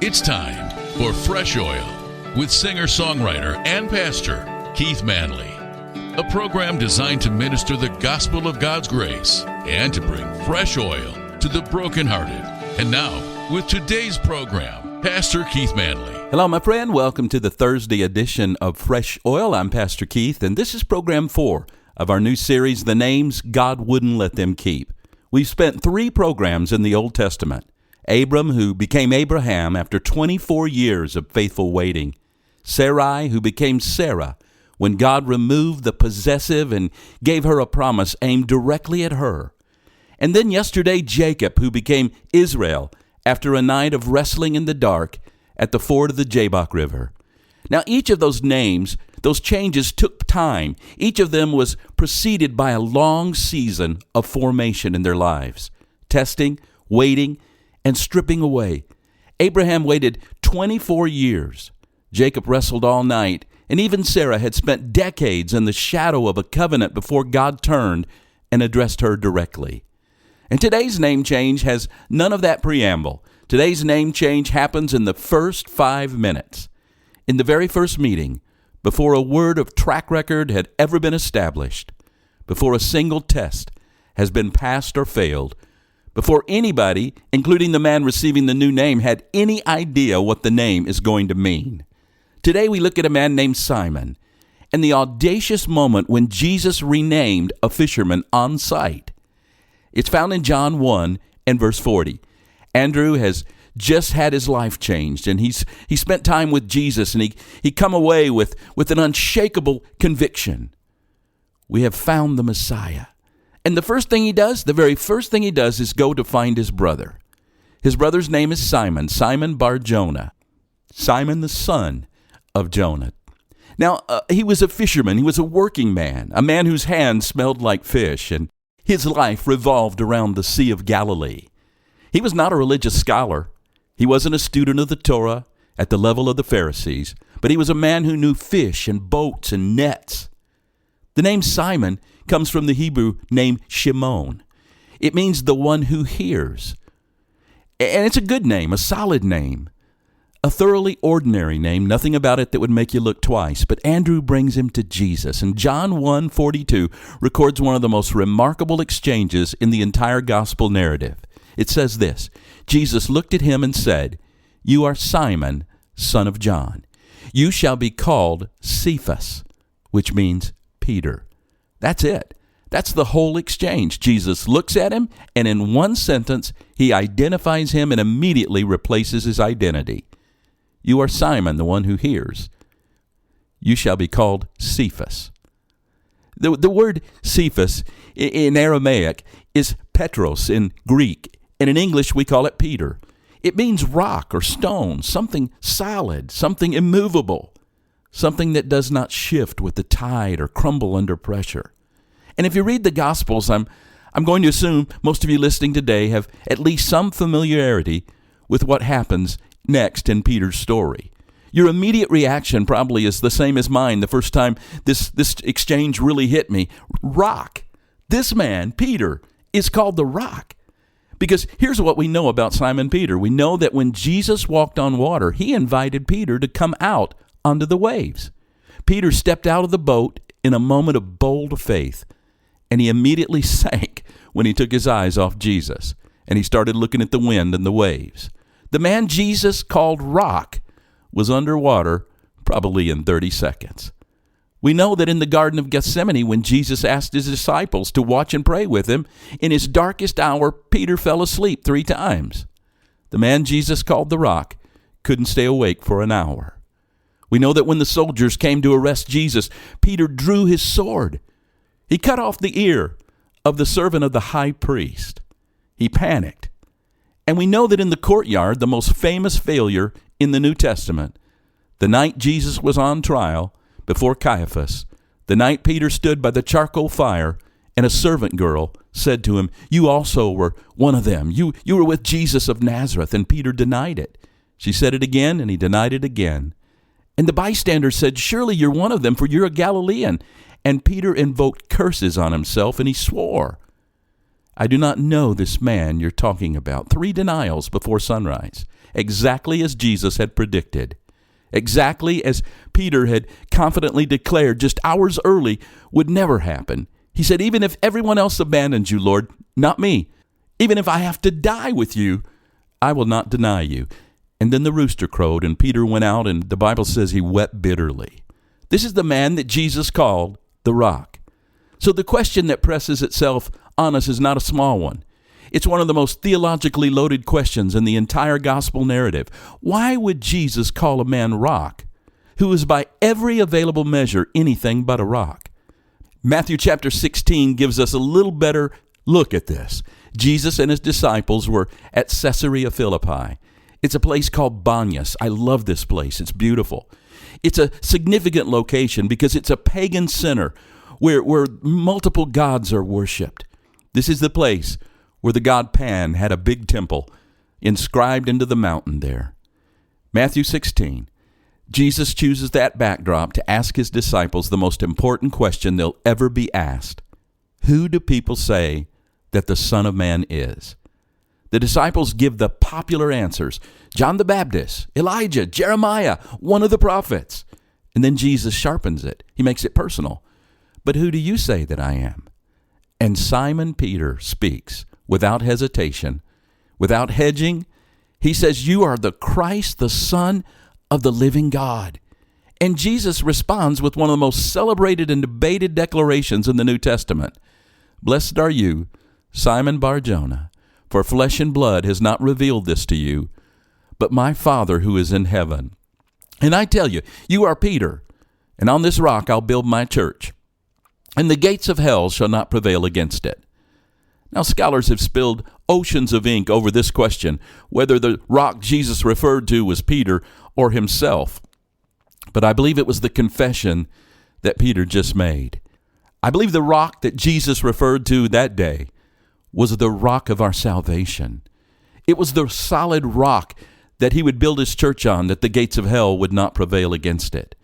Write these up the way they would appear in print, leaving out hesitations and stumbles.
It's time for Fresh Oil with singer-songwriter and pastor Keith Manley, a program designed to minister the gospel of God's grace and to bring fresh oil to the brokenhearted. And now, with today's program, Pastor Keith Manley. Hello, my friend. Welcome to the Thursday edition of Fresh Oil. I'm Pastor Keith, and this is program 4 of our new series, The Names God Wouldn't Let Them Keep. We've spent 3 programs in the Old Testament. Abram, who became Abraham after 24 years of faithful waiting. Sarai, who became Sarah when God removed the possessive and gave her a promise aimed directly at her. And then yesterday, Jacob, who became Israel after a night of wrestling in the dark at the ford of the Jabbok River. Now, each of those names, those changes took time. Each of them was preceded by a long season of formation in their lives. Testing, waiting, and stripping away. Abraham waited 24 years. Jacob wrestled all night, and even Sarah had spent decades in the shadow of a covenant before God turned and addressed her directly. And today's name change has none of that preamble. Today's name change happens in the first 5 minutes. In the very first meeting, before a word of track record had ever been established, before a single test has been passed or failed, before anybody, including the man receiving the new name, had any idea what the name is going to mean. Today we look at a man named Simon and the audacious moment when Jesus renamed a fisherman on sight. It's found in John 1 and verse 40. Andrew has just had his life changed, and he spent time with Jesus, and he come away with an unshakable conviction. We have found the Messiah. And the very first thing he does is go to find his brother. His brother's name is Simon, Simon Bar-Jonah, Simon the son of Jonah. Now, he was a fisherman. He was a working man, a man whose hands smelled like fish, and his life revolved around the Sea of Galilee. He was not a religious scholar. He wasn't a student of the Torah at the level of the Pharisees, but he was a man who knew fish and boats and nets. The name Simon comes from the Hebrew name Shimon. It means the one who hears. And it's a good name, a solid name, a thoroughly ordinary name, nothing about it that would make you look twice. But Andrew brings him to Jesus. And John 1:42 records one of the most remarkable exchanges in the entire gospel narrative. It says this: Jesus looked at him and said, "You are Simon, son of John. You shall be called Cephas," which means Peter. That's it. That's the whole exchange. Jesus looks at him, and in one sentence, he identifies him and immediately replaces his identity. You are Simon, the one who hears. You shall be called Cephas. The word Cephas in Aramaic is Petros in Greek, and in English we call it Peter. It means rock or stone, something solid, something immovable, something that does not shift with the tide or crumble under pressure. And if you read the Gospels, I'm going to assume most of you listening today have at least some familiarity with what happens next in Peter's story. Your immediate reaction probably is the same as mine the first time this exchange really hit me. Rock. This man, Peter, is called the Rock. Because here's what we know about Simon Peter. We know that when Jesus walked on water, he invited Peter to come out onto the waves. Peter stepped out of the boat in a moment of bold faith, and he immediately sank when he took his eyes off Jesus, and he started looking at the wind and the waves. The man Jesus called Rock was underwater probably in 30 seconds. We know that in the Garden of Gethsemane, when Jesus asked his disciples to watch and pray with him, in his darkest hour, Peter fell asleep 3 times. The man Jesus called the Rock couldn't stay awake for an hour. We know that when the soldiers came to arrest Jesus, Peter drew his sword. He cut off the ear of the servant of the high priest. He panicked. And we know that in the courtyard, the most famous failure in the New Testament, the night Jesus was on trial before Caiaphas, the night Peter stood by the charcoal fire, and a servant girl said to him, "You also were one of them. You were with Jesus of Nazareth." And Peter denied it. She said it again, and he denied it again. And the bystanders said, "Surely you're one of them, for you're a Galilean." And Peter invoked curses on himself, and he swore, "I do not know this man you're talking about." 3 denials before sunrise. exactly as Jesus had predicted, exactly as Peter had confidently declared just hours early would never happen. He said, even if everyone else abandons you, Lord, not me. Even if I have to die with you, I will not deny you. And then the rooster crowed, and Peter went out, and the Bible says he wept bitterly. This is the man that Jesus called the Rock. So the question that presses itself on us is not a small one. It's one of the most theologically loaded questions in the entire gospel narrative. Why would Jesus call a man rock, who is by every available measure anything but a rock? Matthew chapter 16 gives us a little better look at this. Jesus and his disciples were at Caesarea Philippi. It's a place called Banyas. I love this place. It's beautiful. It's a significant location because it's a pagan center where multiple gods are worshipped. This is the place where the god Pan had a big temple inscribed into the mountain there. Matthew 16. Jesus chooses that backdrop to ask his disciples the most important question they'll ever be asked. Who do people say that the Son of Man is? The disciples give the popular answers. John the Baptist, Elijah, Jeremiah, one of the prophets. And then Jesus sharpens it. He makes it personal. But who do you say that I am? And Simon Peter speaks without hesitation, without hedging. He says, you are the Christ, the Son of the living God. And Jesus responds with one of the most celebrated and debated declarations in the New Testament. Blessed are you, Simon Bar-Jonah, for flesh and blood has not revealed this to you, but my Father who is in heaven. And I tell you, you are Peter, and on this rock I'll build my church, and the gates of hell shall not prevail against it. Now, scholars have spilled oceans of ink over this question, whether the rock Jesus referred to was Peter or himself. But I believe it was the confession that Peter just made. I believe the rock that Jesus referred to that day was the rock of our salvation. It was the solid rock that he would build his church on, that the gates of hell would not prevail against it.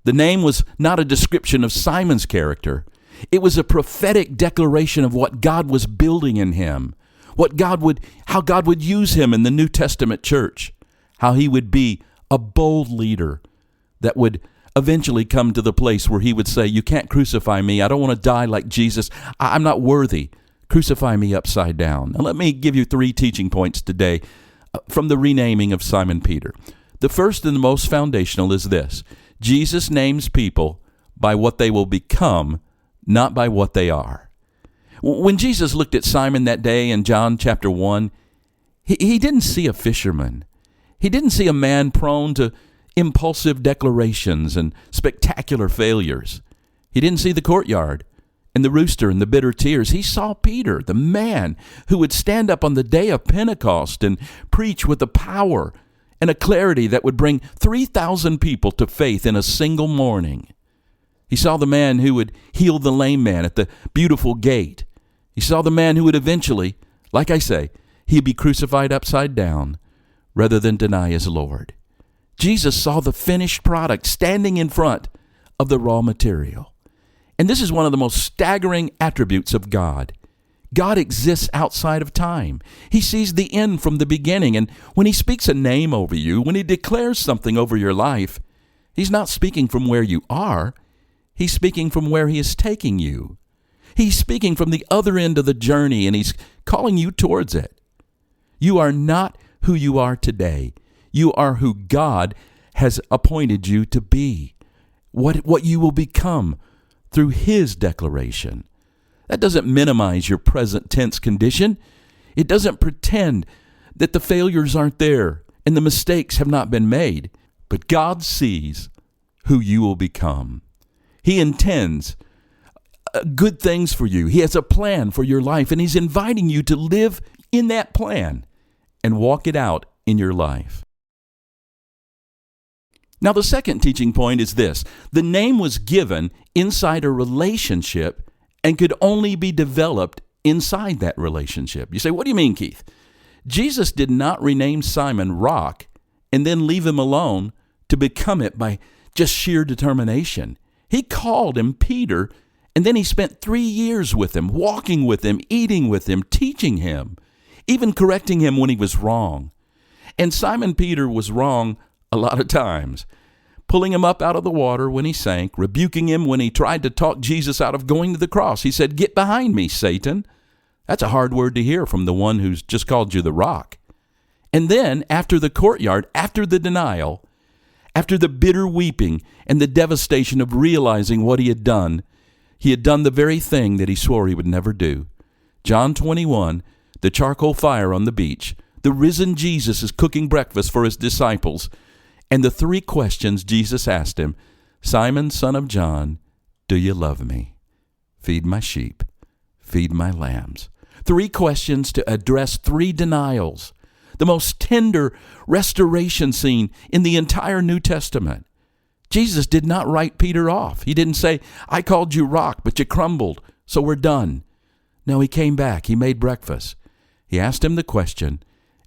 The name was not a description of Simon's character. It was a prophetic declaration of what God was building in him, how God would use him in the New Testament church, how he would be a bold leader that would eventually come to the place where he would say, you can't crucify me. I don't want to die like Jesus. I'm not worthy. Crucify me upside down. Now let me give you 3 teaching points today from the renaming of Simon Peter. The first and the most foundational is this. Jesus names people by what they will become, not by what they are. When Jesus looked at Simon that day in John chapter 1, he didn't see a fisherman. He didn't see a man prone to impulsive declarations and spectacular failures. He didn't see the courtyard and the rooster and the bitter tears. He saw Peter, the man who would stand up on the day of Pentecost and preach with a power and a clarity that would bring 3,000 people to faith in a single morning. He saw the man who would heal the lame man at the beautiful gate. He saw the man who would eventually, like I say, he'd be crucified upside down rather than deny his Lord. Jesus saw the finished product standing in front of the raw material. And this is one of the most staggering attributes of God. God exists outside of time. He sees the end from the beginning. And when he speaks a name over you, when he declares something over your life, he's not speaking from where you are. He's speaking from where he is taking you. He's speaking from the other end of the journey, and he's calling you towards it. You are not who you are today. You are who God has appointed you to be, what you will become through his declaration. That doesn't minimize your present tense condition. It doesn't pretend that the failures aren't there and the mistakes have not been made. But God sees who you will become. He intends good things for you. He has a plan for your life, and he's inviting you to live in that plan and walk it out in your life. Now, the second teaching point is this. The name was given inside a relationship and could only be developed inside that relationship. You say, what do you mean, Keith? Jesus did not rename Simon Rock and then leave him alone to become it by just sheer determination. He called him Peter, and then he spent 3 years with him, walking with him, eating with him, teaching him, even correcting him when he was wrong. And Simon Peter was wrong a lot of times, pulling him up out of the water when he sank, rebuking him when he tried to talk Jesus out of going to the cross. He said, "Get behind me, Satan." That's a hard word to hear from the one who's just called you the rock. And then, after the courtyard, after the denial, after the bitter weeping and the devastation of realizing what he had done the very thing that he swore he would never do. John 21, the charcoal fire on the beach, the risen Jesus is cooking breakfast for his disciples, and the three questions Jesus asked him: "Simon, son of John, do you love me? Feed my sheep, feed my lambs." 3 questions to address 3 denials. The most tender restoration scene in the entire New Testament. Jesus did not write Peter off. He didn't say, "I called you rock, but you crumbled, so we're done." No, he came back. He made breakfast. He asked him the question,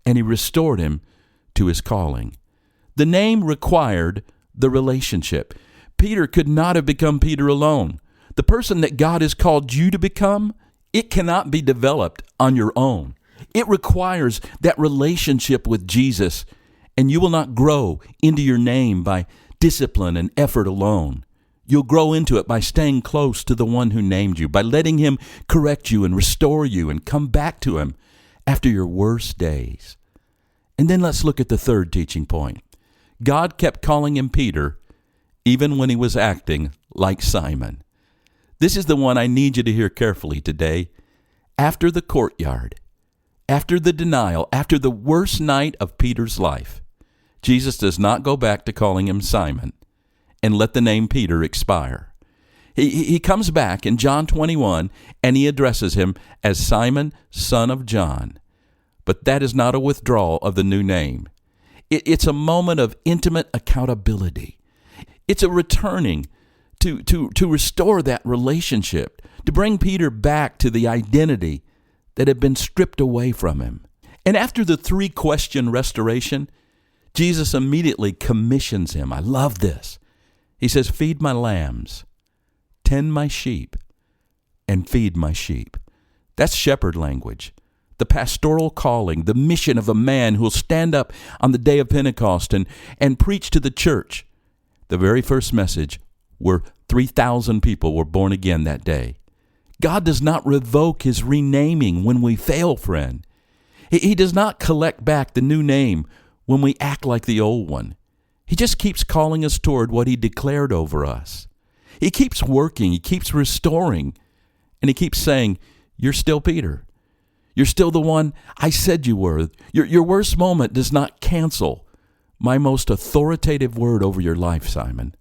and he restored him to his calling. The name required the relationship. Peter could not have become Peter alone. The person that God has called you to become, it cannot be developed on your own. It requires that relationship with Jesus, and you will not grow into your name by discipline and effort alone. You'll grow into it by staying close to the one who named you, by letting him correct you and restore you and come back to him after your worst days. And then let's look at the third teaching point. God kept calling him Peter even when he was acting like Simon. This is the one I need you to hear carefully today. After the courtyard, after the denial, after the worst night of Peter's life, Jesus does not go back to calling him Simon and let the name Peter expire. He comes back in John 21 and he addresses him as Simon, son of John. But that is not a withdrawal of the new name. It's a moment of intimate accountability. It's a returning to restore that relationship, to bring Peter back to the identity that had been stripped away from him. And after the 3-question restoration, Jesus immediately commissions him. I love this. He says, "Feed my lambs, tend my sheep, and feed my sheep." That's shepherd language. The pastoral calling, the mission of a man who will stand up on the day of Pentecost and preach to the church. The very first message where 3,000 people were born again that day. God does not revoke his renaming when we fail, friend. He does not collect back the new name when we act like the old one. He just keeps calling us toward what he declared over us. He keeps working, he keeps restoring, and he keeps saying, "You're still Peter. You're still the one I said you were. Your worst moment does not cancel my most authoritative word over your life, Simon."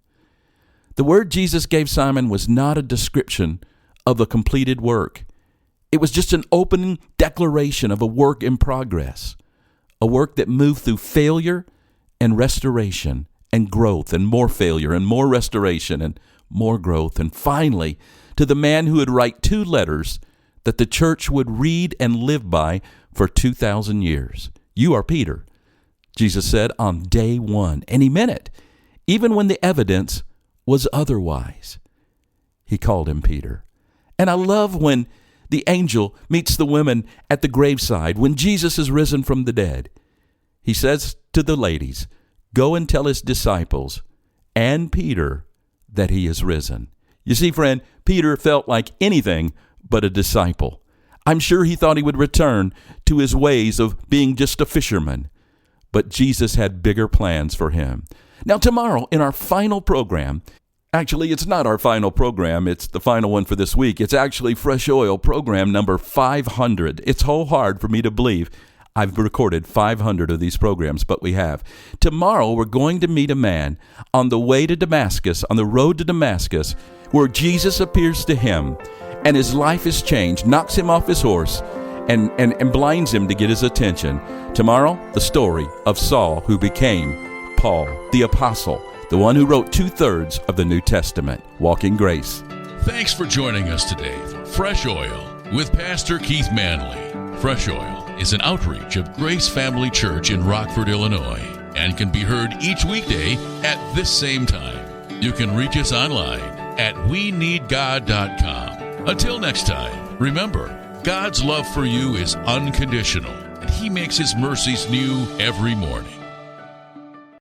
The word Jesus gave Simon was not a description of a completed work. It was just an opening declaration of a work in progress, a work that moved through failure and restoration and growth and more failure and more restoration and more growth. And finally, to the man who would write 2 letters that the church would read and live by for 2,000 years. "You are Peter," Jesus said on day 1. And he meant it, even when the evidence was otherwise. He called him Peter. And I love when the angel meets the women at the graveside, when Jesus is risen from the dead. He says to the ladies, "Go and tell his disciples and Peter that he is risen." You see, friend, Peter felt like anything but a disciple. I'm sure he thought he would return to his ways of being just a fisherman. But Jesus had bigger plans for him. Now, tomorrow in our final program, actually, it's not our final program. It's the final one for this week. It's actually Fresh Oil program number 500. It's so hard for me to believe I've recorded 500 of these programs, but we have. Tomorrow, we're going to meet a man on the way to Damascus, on the road to Damascus, where Jesus appears to him, and his life is changed, knocks him off his horse, and blinds him to get his attention. Tomorrow, the story of Saul, who became Paul, the apostle, the one who wrote 2/3 of the New Testament. Walk in grace. Thanks for joining us today for Fresh Oil with Pastor Keith Manley. Fresh Oil is an outreach of Grace Family Church in Rockford, Illinois, and can be heard each weekday at this same time. You can reach us online at weneedgod.com. Until next time, remember, God's love for you is unconditional, and He makes His mercies new every morning.